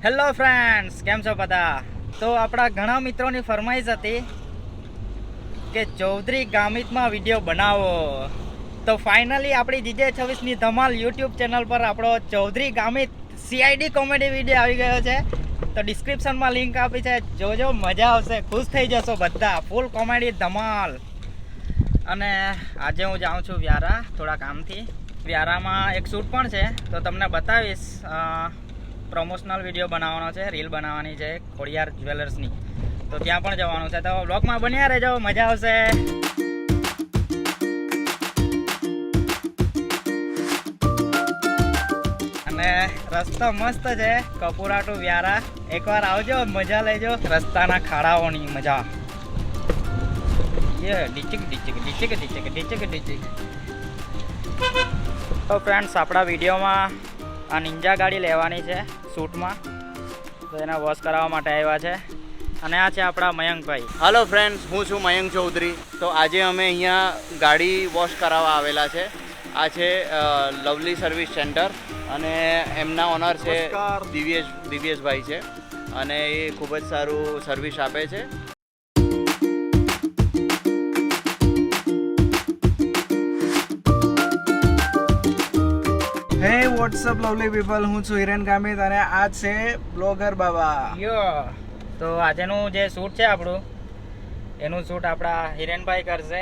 Hello friends, કેમ છો બધા? તો આપણા ઘણા મિત્રોની ફરમાઈશ હતી કે ચૌધરી ગામિતમાં વિડીયો બનાવો. તો ફાઇનલી આપણી GJ26ની ધમાલ યુટ્યુબ ચેનલ પર આપણો Chaudhary Gamit CID comedy video આવી ગયો છે. તો ડિસ્ક્રિપ્શનમાં લિંક આપી છે, જોજો, મજા આવશે, ખુશ થઈ જશો બધા. ફૂલ કોમેડી ધમાલ. અને આજે હું જાઉં છું વ્યારા થોડા કામથી. વ્યારામાં એક શૂટ પણ છે, તો તમને બતાવીશ. પ્રમોશનલ વિડીયો બનાવવાનો છે, રીલ બનાવવાની છે ખોડિયાર જ્વેલર્સની, તો ત્યાં પણ જવાનું છે. તો બ્લોગમાં બન્યા રહેજો, મજા આવશે. અને રસ્તો મસ્ત છે, કપુરા ટુ વ્યારા. એકવાર આવજો, મજા લેજો રસ્તાના ખાડાઓની મજા. ડીચક ડીચક ડીચક ડીચક ડીચક ડીચક. તો ફ્રેન્ડ્સ, આપણા વિડીયોમાં આ નિંજા ગાડી લેવાની છે શૂટમાં, તો એને વોશ કરાવવા માટે આવ્યા છે. અને આ છે આપણા મયંકભાઈ. હાલો ફ્રેન્ડ્સ, હું છું મયંક ચૌધરી. તો આજે અમે અહીંયા ગાડી વોશ કરાવવા આવેલા છે. આ છે લવલી સર્વિસ સેન્ટર, અને એમના ઓનર છે દિવ્યેશભાઈ છે, અને એ ખૂબ જ સારું સર્વિસ આપે છે. હે વોટ્સઅપ લવલી પીપલ, હું છું હિરેન ગામિત અને આ છે બ્લોગર બાબા. યો, તો આજેનું જે શૂટ છે આપણું, એનું શૂટ આપણા હિરેનભાઈ કરશે.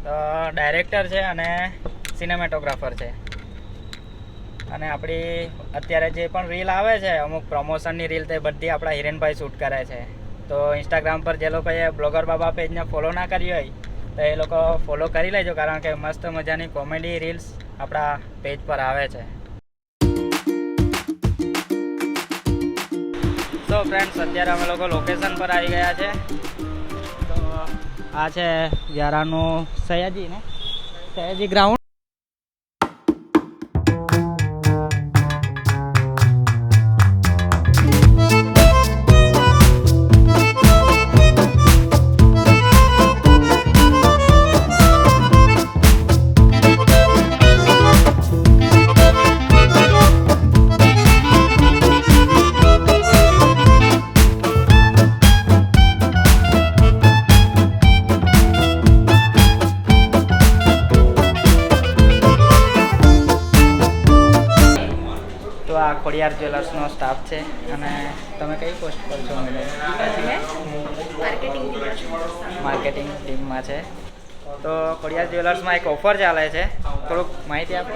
તો ડાયરેક્ટર છે અને સિનેમેટોગ્રાફર છે. અને આપણી અત્યારે જે પણ રીલ આવે છે, અમુક પ્રમોશનની રીલ, તે બધી આપણા હિરેનભાઈ શૂટ કરે છે. તો ઇન્સ્ટાગ્રામ પર જે લોકોએ બ્લોગર બાબા પેજને ફોલો ના કરી હોય, તો એ લોકો ફોલો કરી લેજો, કારણ કે મસ્ત મજાની કોમેડી રીલ્સ આપણા પેજ પર આવે છે. તો ફ્રેન્ડ્સ, અત્યારે અમે લોકો લોકેશન પર આવી ગયા છે. તો આ છે વ્યારાનું સયાજી ગ્રાઉન્ડ. આ ખોડિયાર જ્વેલર્સનો સ્ટાફ છે. અને તમે કઈ પોસ્ટ પર છો? માર્કેટિંગ ટીમમાં છે. તો ખોડિયાર જ્વેલર્સમાં એક ઓફર ચાલે છે, થોડુંક માહિતી આપો.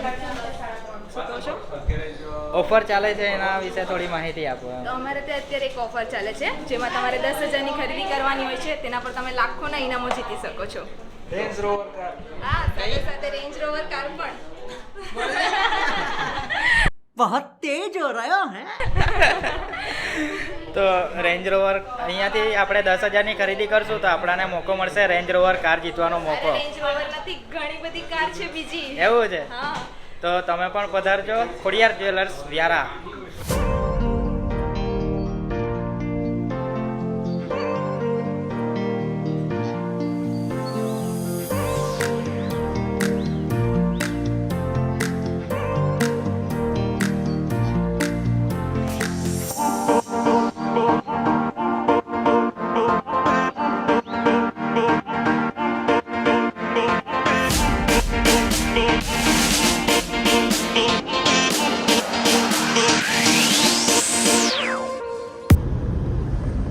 ઓફર ચાલે છે, એના વિશે થોડી માહિતી આપો. તો અમારે ત્યાં અત્યારે એક ઓફર ચાલે છે, જેમાં તમારે 10,000ની ખરીદી કરવાની હોય છે, તેના પર તમે લાખોના ઇનામો જીતી શકો છો. Range rover car. હા, સાથે સાથે રેન્જ રોવર કાર પણ. बहुत तेज हो रहा है. તો રેન્જ રોવર અહીંયાથી આપણે 10,000ની ખરીદી કરશું તો આપણને મોકો મળશે રેન્જ રોવર કાર જીતવાનો મોકો. રેન્જ રોવર નથી, ઘણી બધી કાર છે બીજી. એવું છે? હા. તો તમે પણ પધારજો ખોડિયાર જ્વેલર્સ વ્યારા.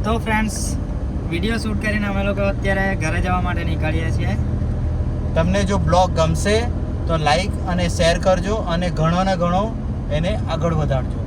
તો ફ્રેન્ડ્સ, વિડીયો શૂટ કરીને અમે લોકો અત્યારે ઘરે જવા માટે નીકળીએ છીએ. તમને જો બ્લોગ ગમશે તો લાઈક અને શેર કરજો, અને ઘણો ને ઘણો એને આગળ વધારજો.